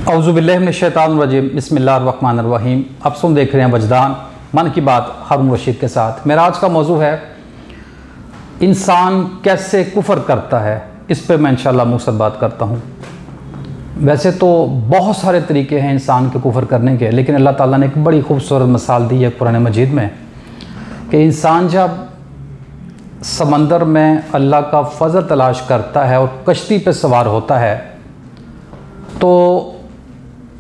औज़ुबिल्लाहिमिनश्शैतानिर्रजीम बिस्मिल्लाहिर्रहमानिर्रहीम। अब सुन देख रहे हैं वजदान मन की बात हारून रशीद के साथ। मेरा आज का मौजू है इंसान कैसे कुफ़र करता है। इस पे मैं इंशाअल्लाह मुफ़स्सल बात करता हूँ। वैसे तो बहुत सारे तरीके हैं इंसान के कुफ़र करने के, लेकिन अल्लाह ताला ने एक बड़ी खूबसूरत मिसाल दी है कुरान मजीद में कि इंसान जब समंदर में अल्लाह का फ़ज़ल तलाश करता है और कश्ती पे सवार होता है, तो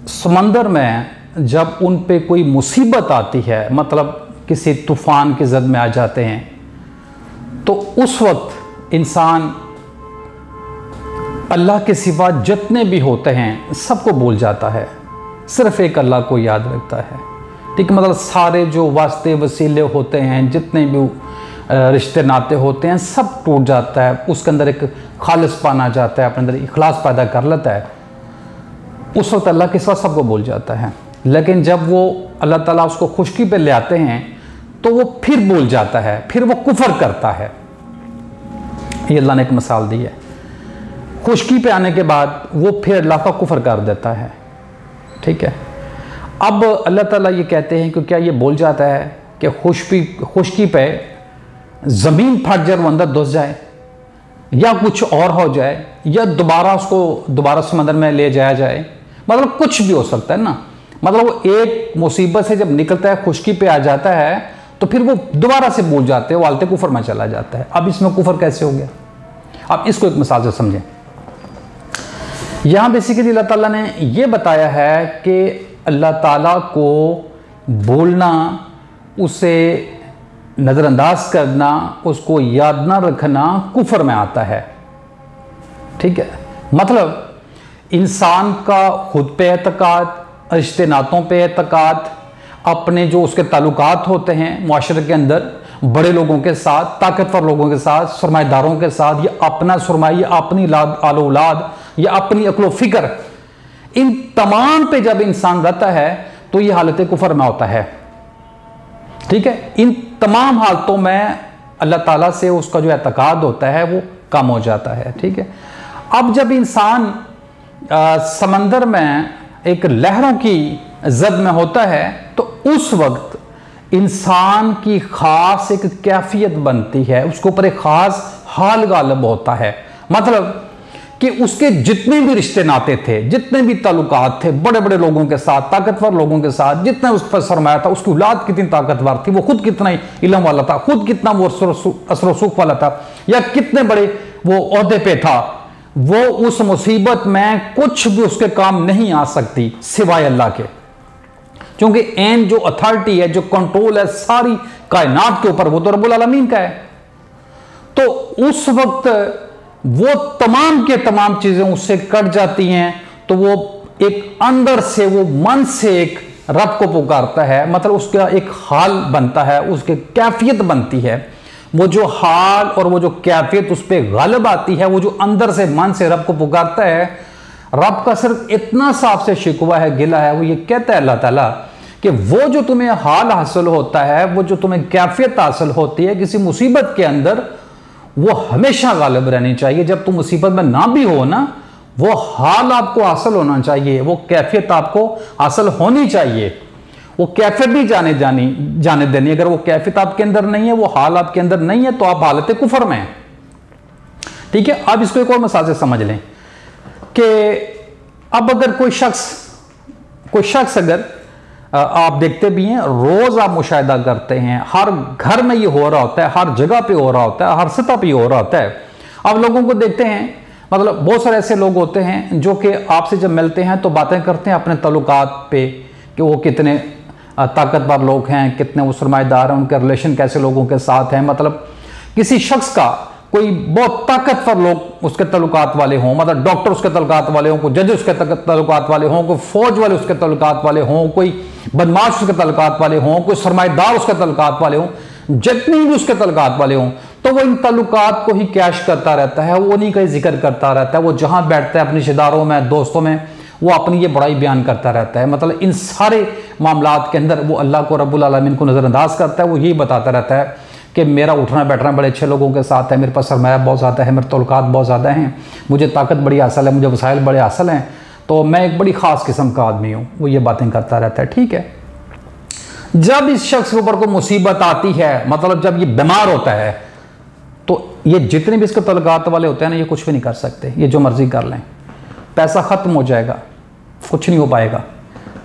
समंदर में जब उन पे कोई मुसीबत आती है, मतलब किसी तूफ़ान की ज़द में आ जाते हैं, तो उस वक्त इंसान अल्लाह के सिवा जितने भी होते हैं सबको भूल जाता है, सिर्फ़ एक अल्लाह को याद रखता है। ठीक, मतलब सारे जो वास्ते वसीले होते हैं, जितने भी रिश्ते नाते होते हैं, सब टूट जाता है। उसके अंदर एक खालिसपन आ जाता है, अपने अंदर इखलास पैदा कर लेता है। उस वक्त अल्लाह के सिवा सबको भूल जाता है। लेकिन जब वो अल्लाह ताला उसको खुशकी पे ले आते हैं तो वो फिर भूल जाता है, फिर वो कुफर करता है। ये अल्लाह ने एक मिसाल दी है। खुशकी पे आने के बाद वो फिर अल्लाह का कुफर कर देता है। ठीक है, अब अल्लाह ताला ये कहते हैं कि क्या ये भूल जाता है कि खुशकी पे ज़मीन फट जाए, वो अंदर घुस जाए, या कुछ और हो जाए, या दोबारा समंदर में ले जाया जाए, मतलब कुछ भी हो सकता है ना। मतलब वो एक मुसीबत से जब निकलता है, खुशकी पे आ जाता है, तो फिर वो दोबारा से भूल जाते हैं, वो आलते कुफर में चला जाता है। अब इसमें कुफर कैसे हो गया, अब इसको एक मिसाल से समझें। यहाँ बेसिकली अल्लाह ताला ने ये बताया है कि अल्लाह ताला को भूलना, उसे नज़रअंदाज करना, उसको याद ना रखना कुफर में आता है। ठीक है, मतलब इंसान का खुद पे एतकाद, रिश्ते नातों पे एतकाद, अपने जो उसके ताल्लुकात होते हैं मुआशरे के अंदर, बड़े लोगों के साथ, ताकतवर लोगों के साथ, सरमाएदारों के साथ, या अपना सरमाया, या अपनी आलो औलाद, या अपनी अक्लो फ़िक्र, इन तमाम पे जब इंसान रहता है तो ये हालत कुफर में होता है। ठीक है, इन तमाम हालतों में अल्लाह ताला से उसका जो एतकाद होता है वो कम हो जाता है। ठीक है, अब जब इंसान समंदर में एक लहरों की जद में होता है तो उस वक्त इंसान की ख़ास एक कैफियत बनती है, उसके ऊपर एक ख़ास हाल गालिब होता है। मतलब कि उसके जितने भी रिश्ते नाते थे, जितने भी ताल्लुकात थे, बड़े बड़े लोगों के साथ, ताकतवर लोगों के साथ, जितना उस पर सरमाया था, उसकी औलाद कितनी ताकतवर थी, वो खुद कितना इल्म वाला था, खुद कितना वो असर सुख वाला था, या कितने बड़े वो ओहदे पे था, वो उस मुसीबत में कुछ भी उसके काम नहीं आ सकती सिवाय अल्लाह के। क्योंकि एन जो अथॉरिटी है, जो कंट्रोल है सारी कायनात के ऊपर, वो तो रब्बुल आलमीन का है। तो उस वक्त वो तमाम के तमाम चीजें उससे कट जाती हैं, तो वो एक अंदर से, वो मन से एक रब को पुकारता है। मतलब उसका एक हाल बनता है, उसकी कैफियत बनती है। वो जो हाल और वो जो कैफियत उस पर गालिब आती है, वो जो अंदर से मन से रब को पुकारता है, रब का सिर्फ इतना सा आपसे शिकवा है, गिला है। वो ये कहता है अल्लाह ताला कि वो जो तुम्हें हाल हासिल होता है, वो जो तुम्हें कैफियत हासिल होती है किसी मुसीबत के अंदर, वो हमेशा गालिब रहनी चाहिए। जब तुम मुसीबत में ना भी हो ना, वो हाल आपको हासिल होना चाहिए, वो कैफियत आपको हासिल होनी चाहिए। वो कैफियत भी जाने देनी। अगर वो कैफियत आपके अंदर नहीं है, वो हाल आपके अंदर नहीं है, तो आप हालत कुफर में हैं। ठीक है, अब इसको एक और मिसाल से समझ लें कि अब अगर कोई शख्स अगर आप देखते भी हैं, रोज आप मुशाहिदा करते हैं, हर घर में ये हो रहा होता है, हर जगह पे हो रहा होता है, हर सतह पे हो रहा होता है। आप लोगों को देखते हैं, मतलब बहुत सारे ऐसे लोग होते हैं जो कि आपसे जब मिलते हैं तो बातें करते हैं अपने ताल्लुकात पे कि वो कितने ताकतवर लोग हैं, कितने वो सरमाएदार हैं, उनके रिलेशन कैसे लोगों के साथ हैं। मतलब किसी शख्स का कोई बहुत ताकतवर लोग उसके ताल्लुकात वाले हों, मतलब डॉक्टर उसके ताल्लुकात वाले हों, कोई जज उसके ताल्लुकात वाले हों, कोई फौज वाले उसके ताल्लुकात वाले हों, कोई बदमाश उसके ताल्लुकात वाले हों, कोई सरमाएदार उसके ताल्लुकात वाले हों, जितने भी उसके ताल्लुकात वाले हों, तो वो इन ताल्लुकात को ही कैश करता रहता है, वो उन्हीं का ही जिक्र करता रहता है। वो जहाँ बैठता है अपने रिश्तेदारों में, दोस्तों में, वो अपनी ये बड़ाई बयान करता रहता है। मतलब इन सारे मामलात के अंदर वो अल्लाह को, रब्बुल आलमीन को नज़रअंदाज करता है। वो यही बताता रहता है कि मेरा उठना बैठना बड़े अच्छे लोगों के साथ है, मेरे पास सरमाया बहुत ज़्यादा है, मेरे तल्लुकात बहुत ज़्यादा हैं, मुझे ताकत बड़ी हासिल है, मुझे वसाइल बड़े हासिल हैं। तो मैं एक बड़ी ख़ास किस्म का आदमी हूँ, वो ये बातें करता रहता है। ठीक है, जब इस शख्स के ऊपर कोई मुसीबत आती है, मतलब जब ये बीमार होता है, तो ये जितने भी इसके तल्लुकात वाले होते हैं ना, ये कुछ भी नहीं कर सकते, ये जो मर्जी कर लें, पैसा ख़त्म हो जाएगा, कुछ नहीं हो पाएगा।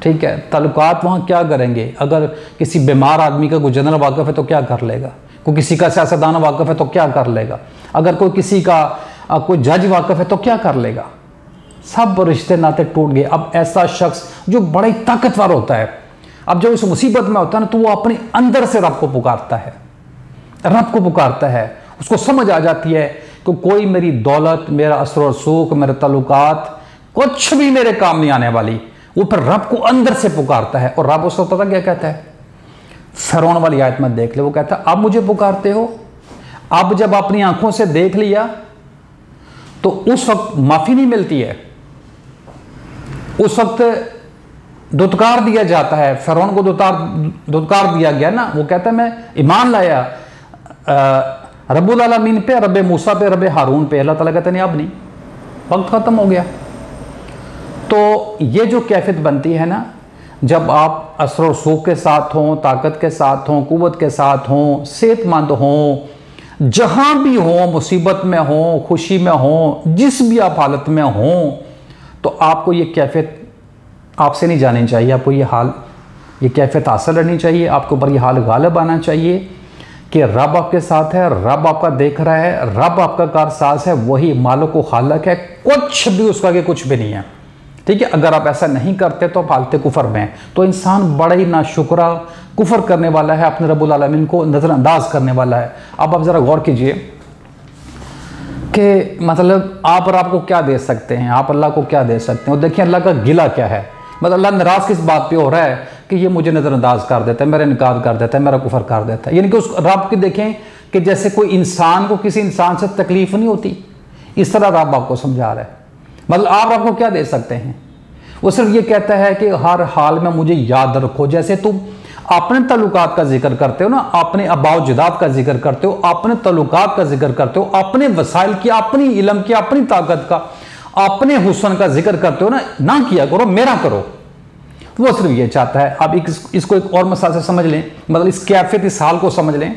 ठीक है, तल्लुकात वहाँ क्या करेंगे? अगर किसी बीमार आदमी का कोई जनरल वाक़िफ़ है तो क्या कर लेगा? कोई किसी का सियासतदान वाक़िफ़ है तो क्या कर लेगा? अगर कोई किसी का कोई जज वाक़िफ़ है तो क्या कर लेगा? सब रिश्ते नाते टूट गए। अब ऐसा शख्स जो बड़ा ही ताकतवर होता है, अब जब उस मुसीबत में होता है ना, तो वो अपने अंदर से रब को पुकारता है, रब को पुकारता है। उसको समझ आ जाती है कि कोई मेरी दौलत, मेरा असर और सूख, मेरे ताल्लुकात कुछ भी मेरे काम नहीं आने वाली। वो फिर रब को अंदर से पुकारता है, और रब उसको पता क्या कहता है? फ़िरौन वाली आयत में देख ले, वो कहता है अब मुझे पुकारते हो? अब जब अपनी आंखों से देख लिया तो उस वक्त माफ़ी नहीं मिलती है, उस वक्त दुत्कार दिया जाता है। फ़िरौन को दुत्कार दिया गया ना, वो कहता है मैं ईमान लाया रब्बुल आलमीन पे, रब मूसा पे, रब हारून पे। अल्लाह ताला कहते नहीं, अब नहीं, वक्त ख़त्म हो गया। तो ये जो कैफियत बनती है ना, जब आप असर और सूख के साथ हों, ताकत के साथ हों, कुव्वत के साथ हों, सेहतमंद हों, जहाँ भी हों, मुसीबत में हों, खुशी में हों, जिस भी आप हालत में हों, तो आपको ये कैफियत आपसे नहीं जानी चाहिए। आपको ये कैफियत हासिल रहनी चाहिए। आपके ऊपर ये हाल गालिब आना चाहिए कि रब आपके साथ है, रब आपका देख रहा है, रब आपका कारसाज है, वही मालिक व खालिक है, कुछ भी उसका आगे कुछ भी नहीं है। ठीक है, अगर आप ऐसा नहीं करते तो आप हालत कुफर में हैं। तो इंसान बड़ा ही नाशुक्रा कुफर करने वाला है, अपने रब्बुल आलमीन को नज़रअंदाज करने वाला है। अब आप ज़रा गौर कीजिए कि मतलब आप और आपको क्या दे सकते हैं, आप अल्लाह को क्या दे सकते हैं। और देखिए अल्लाह का गिला क्या है, मतलब अल्लाह नाराज़ किस बात पे हो रहा है कि ये मुझे नज़रअंदाज कर देता है, मेरा इनकार कर देता है, मेरा कुफर कर देता है। यानी कि उस रब की देखें कि जैसे कोई इंसान को किसी इंसान से तकलीफ नहीं होती, इस तरह रब आपको समझा रहा है। मतलब आप आपको क्या दे सकते हैं? वो सिर्फ ये कहता है कि हर हाल में मुझे याद रखो। जैसे तुम अपने तल्लुकात का जिक्र करते हो ना, अपने अबाव जदाद का जिक्र करते हो, अपने तल्लुकात का जिक्र करते हो, अपने वसाइल की, अपनी इल्म की, अपनी ताकत का, अपने हुस्न का जिक्र करते हो ना किया करो, मेरा करो। वो सिर्फ ये चाहता है। आप इसको एक और मसाल से समझ लें, मतलब इस कैफियत, इस हाल को समझ लें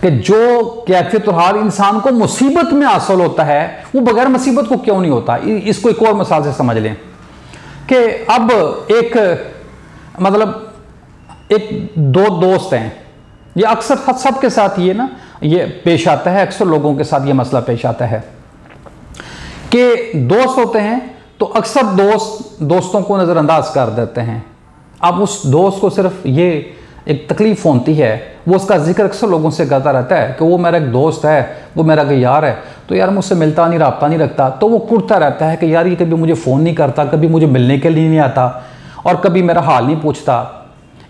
कि जो कैफियत और हाल इंसान को मुसीबत में हासिल होता है, वो बगैर मुसीबत को क्यों नहीं होता। इसको एक और मिसाल से समझ लें कि अब एक दो दोस्त हैं, ये अक्सर सबके साथ ये पेश आता है, अक्सर लोगों के साथ ये मसला पेश आता है कि दोस्त होते हैं तो अक्सर दोस्तों को नज़रअंदाज कर देते हैं। अब उस दोस्त को सिर्फ ये एक तकलीफ होती है, वो उसका जिक्र अक्सर लोगों से करता रहता है कि वो मेरा एक दोस्त है, वो मेरा कोई यार है, तो यार मुझसे मिलता नहीं, रब्ता नहीं रखता। तो वो कुड़ता रहता है कि यार ये कभी मुझे फ़ोन नहीं करता, कभी मुझे मिलने के लिए नहीं आता, और कभी मेरा हाल नहीं पूछता,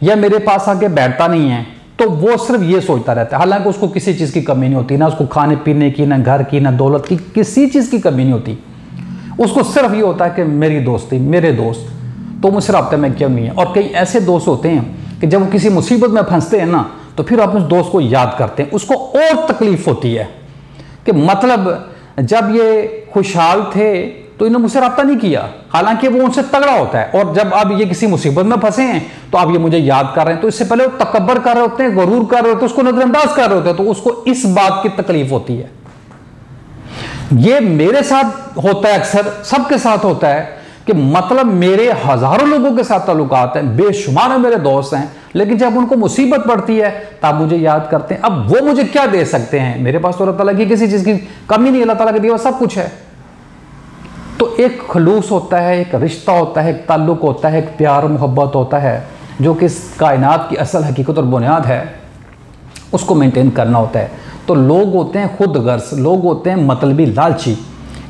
या मेरे पास आके बैठता नहीं है। तो वो सिर्फ ये सोचता रहता है, हालांकि उसको किसी चीज़ की कमी नहीं होती, ना उसको खाने पीने की, ना घर की, ना दौलत की, किसी चीज़ की कमी नहीं होती। उसको सिर्फ ये होता है कि मेरी दोस्ती, मेरे दोस्त, तो मुझसे रब्ते में क्यों नहीं है। और कई ऐसे दोस्त होते हैं कि जब वो किसी मुसीबत में फंसते हैं ना, तो फिर अपने दोस्त को याद करते हैं, उसको और तकलीफ होती है कि मतलब जब ये खुशहाल थे तो इन्होंने मुझसे रब्ता नहीं किया, हालांकि वो उनसे तगड़ा होता है, और जब अब ये किसी मुसीबत में फंसे हैं तो अब ये मुझे याद कर रहे हैं। तो इससे पहले वो तकब्बर कर रहे होते हैं, गरूर कर रहे होते हैं, उसको नजरअंदाज कर रहे होते हैं, तो उसको इस बात की तकलीफ होती है। ये मेरे साथ होता है, अक्सर सबके साथ होता है कि मतलब मेरे हजारों लोगों के साथ ताल्लुकात हैं, बेशुमार मेरे दोस्त हैं, लेकिन जब उनको मुसीबत पड़ती है तब मुझे याद करते हैं। अब वो मुझे क्या दे सकते हैं? मेरे पास तो अल्लाह ताला की किसी चीज़ की कमी नहीं, अल्लाह ताला के दिया सब कुछ है। तो एक खलूस होता है, एक रिश्ता होता है, एक ताल्लुक होता है, एक प्यार मोहब्बत होता है, जो कि इस कायनात की असल हकीकत और बुनियाद है, उसको मेंटेन करना होता है। तो लोग होते हैं खुद गर्ज, लोग होते हैं मतलबी, लालची,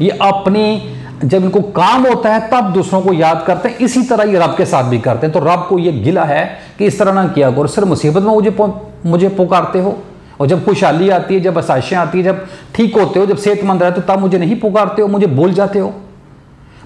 ये अपनी जब इनको काम होता है तब दूसरों को याद करते हैं। इसी तरह ये रब के साथ भी करते हैं। तो रब को ये गिला है कि इस तरह ना किया करो, सिर्फ मुसीबत में मुझे पुकारते हो, और जब खुशहाली आती है, जब आसाइशें आती है, जब ठीक होते हो, जब सेहतमंद रहते हो, तब मुझे नहीं पुकारते हो, मुझे भूल जाते हो।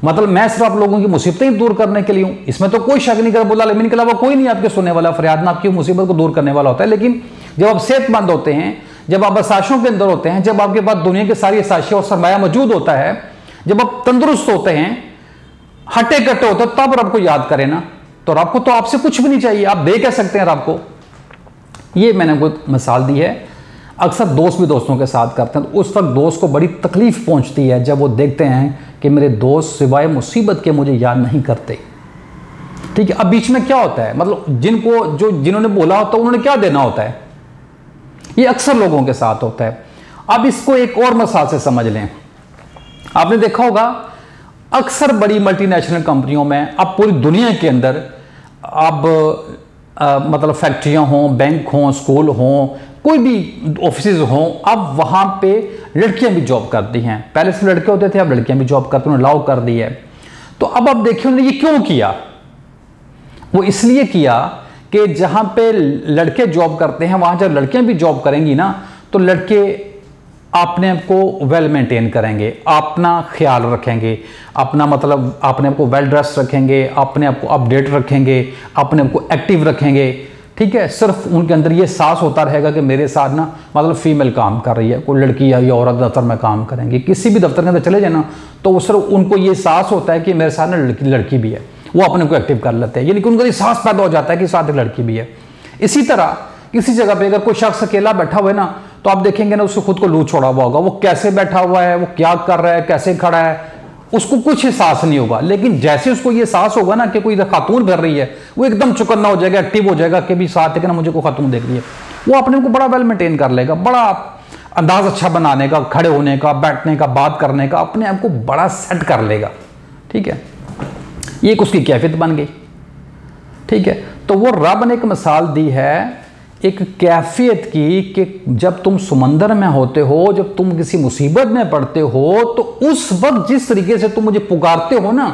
मतलब मैं सिर्फ आप लोगों की मुसीबतें दूर करने के लिए हूँ, इसमें तो कोई शक नहीं कर, रब्बुल आलमीन के अलावा कोई नहीं आपके सुनने वाला, फरियाद में आपकी मुसीबत को दूर करने वाला होता है। लेकिन जब आप सेहतमंद होते हैं, जब आप आसाइशों के अंदर होते हैं, जब आपके पास दुनिया की सारी आसाइशें और सरमाया मौजूद होता है, जब आप तंदुरुस्त होते हैं, हटे कट्टे होते तब रब को याद करें ना, तो रब को तो आपसे कुछ भी नहीं चाहिए, आप दे कह सकते हैं रब को। ये मैंने कोई मिसाल दी है। अक्सर दोस्त भी दोस्तों के साथ करते हैं, तो उस वक्त दोस्त को बड़ी तकलीफ पहुंचती है जब वो देखते हैं कि मेरे दोस्त सिवाय मुसीबत के मुझे याद नहीं करते। ठीक है, अब बीच में क्या होता है, मतलब जिन्होंने बोला होता है उन्होंने क्या देना होता है, ये अक्सर लोगों के साथ होता है। अब इसको एक और मिसाल से समझ लें। आपने देखा होगा अक्सर बड़ी मल्टीनेशनल कंपनियों में, अब पूरी दुनिया के अंदर, अब मतलब फैक्ट्रियां हों, बैंक हों, स्कूल हों, कोई भी ऑफिसेज हों, अब वहां पे लड़कियां भी जॉब करती हैं। पहले से लड़के होते थे, अब लड़कियां भी जॉब करती हैं, उन्होंने अलाउ कर दी है। तो अब आप देखिए उन्होंने ये क्यों किया। वो इसलिए किया कि जहां पे लड़के जॉब करते हैं वहां जब लड़कियां भी जॉब करेंगी ना, तो लड़के अपने आप को वेल मेंटेन करेंगे, अपना ख्याल रखेंगे, अपना मतलब अपने आप को वेल ड्रेस रखेंगे, अपने आप को अपडेट रखेंगे, अपने आप को एक्टिव रखेंगे। ठीक है, सिर्फ उनके अंदर ये एहसास होता रहेगा कि मेरे साथ ना मतलब फीमेल काम कर रही है, कोई लड़की या औरत दफ्तर में काम करेंगे, किसी भी दफ्तर के अंदर चले जाए ना, तो उस सिर्फ उनको ये एहसास होता है कि मेरे साथ ना लड़की भी है, वो अपने को एक्टिव कर लेते हैं, यानी कि उनको एहसास पैदा हो जाता है कि साथ एक लड़की भी है। इसी तरह किसी जगह पे अगर कोई शख्स अकेला बैठा हुआ है ना, तो आप देखेंगे ना उसको खुद को लू छोड़ा हुआ होगा, वो कैसे बैठा हुआ है, वो क्या कर रहा है, कैसे खड़ा है, उसको कुछ एहसास नहीं होगा। लेकिन जैसे उसको ये एहसास होगा ना कि कोई खातून भर रही है, वो एकदम चौकन्ना हो जाएगा, एक्टिव हो जाएगा कि भी साथ है कि ना मुझे कोई खातून देख रही है। वो अपने को बड़ा वेल मेंटेन कर लेगा, बड़ा अंदाज अच्छा बनाने का, खड़े होने का, बैठने का, बात करने का, अपने आप को बड़ा सेट कर लेगा। ठीक है, ये एक उसकी कैफियत बन गई। ठीक है, तो वो रब ने एक मिसाल दी है एक कैफियत की कि जब तुम समंदर में होते हो, जब तुम किसी मुसीबत में पड़ते हो, तो उस वक्त जिस तरीके से तुम मुझे पुकारते हो ना,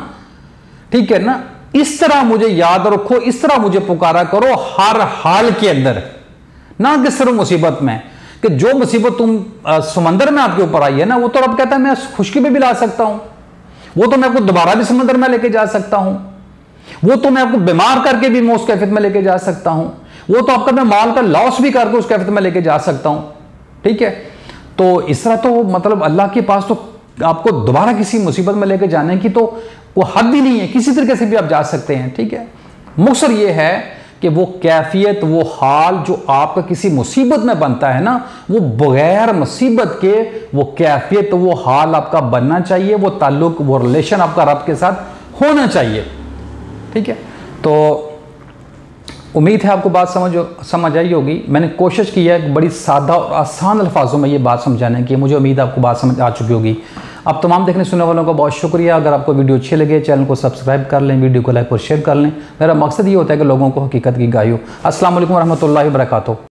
ठीक है ना, इस तरह मुझे याद रखो, इस तरह मुझे पुकारा करो हर हाल के अंदर, ना कि सिर्फ मुसीबत में। कि जो मुसीबत तुम समंदर में आपके ऊपर आई है ना, वो तो रब कहता है मैं खुशकी में भी ला सकता हूं, वो तो मैं आपको दोबारा भी समंदर में लेके जा सकता हूं, वो तो मैं आपको बीमार करके भी मैं उस कैफियत में लेके जा सकता हूं, वो तो आपका मैं माल का लॉस भी करके उस कैफियत में लेके जा सकता हूं। ठीक है, तो इस तरह तो मतलब अल्लाह के पास तो आपको दोबारा किसी मुसीबत में लेके जाने की तो वो हद ही नहीं है, किसी तरीके से भी आप जा सकते हैं। ठीक है, मुख्तसर ये है कि वो कैफियत, वो हाल जो आपका किसी मुसीबत में बनता है ना, वो बगैर मुसीबत के वो कैफियत, वो हाल आपका बनना चाहिए, वो ताल्लुक, वो रिलेशन आपका रब के साथ होना चाहिए। ठीक है, तो उम्मीद है आपको बात समझ आई होगी। मैंने कोशिश की है बड़ी सादा और आसान अल्फाजों में ये बात समझाने की, मुझे उम्मीद है आपको बात समझ आ चुकी होगी। अब तमाम देखने सुनने वालों का बहुत शुक्रिया। अगर आपको वीडियो अच्छी लगे चैनल को सब्सक्राइब कर लें, वीडियो को लाइक और शेयर कर लें। मेरा मकसद ये होता है कि लोगों को हकीकत की गाही हो। अस्सलाम वालेकुम रहमतुल्लाहि व बरकातहू।